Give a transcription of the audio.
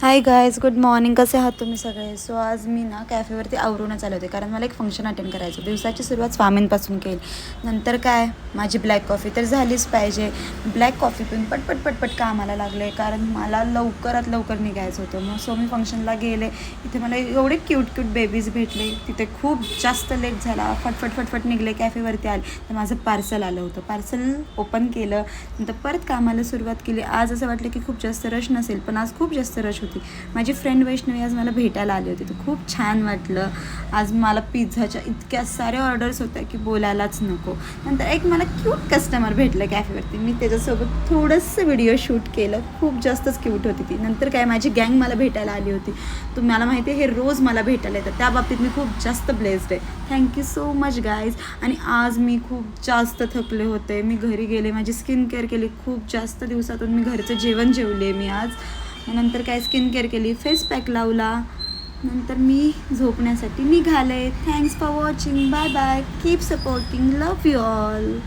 Hi guys, good morning. कसे आहात तुम्ही सगळे? सो आज मी ना कॅफेवरती आवरूनच आले होते, कारण मला एक फंक्शन अटेंड करायचं. दिवसाची सुरुवात स्वामींपासून केली. नंतर काय, माझी ब्लॅक कॉफी तर झालीच पाहिजे. ब्लॅक कॉफी पिऊन पटपट पटपट कामाला लागले, कारण मला लवकरात लवकर निघायचं होतं. मग सो मी फंक्शनला गेले. इथे मला एवढे क्यूट बेबीज भेटले. तिथे खूप जास्त लेट झाला. फटफट निघले, कॅफेवरती आले तर माझं पार्सल आलं होतं. पार्सल ओपन केलं, नंतर परत कामाला सुरुवात केली. आज असं वाटलं की खूप जास्त रश नसेल, पण आज खूप जास्त रश होती. माझी फ्रेंड वैष्णवी आज मला भेटायला आली होती, तर खूप छान वाटलं. आज मला पिझ्झाच्या इतक्या साऱ्या ऑर्डर्स होत्या की बोलायलाच नको. नंतर एक मला क्यूट कस्टमर भेटलं कॅफेवरती. मी त्याच्यासोबत थोडंसं व्हिडिओ शूट केलं. खूप जास्तच क्यूट होती ती. नंतर काय, माझी गँग मला भेटायला आली होती. तुम्हाला माहिती आहे, हे रोज मला भेटायला येतं. त्या बाबतीत मी खूप जास्त ब्लेस्ड आहे. Thank you so much guys. आणि आज मी खूप जास्त थकले होते. मी घरी गेले, माझी स्किन केअर केली. खूप जास्त दिवसातून मी घरचं जेवण जेवले मी आज. नंतर काय, स्किन केअर केली, फेस पॅक लावला. नंतर मी झोपण्यासाठी निघाले. Thanks for watching. Bye bye. Keep supporting. Love you all.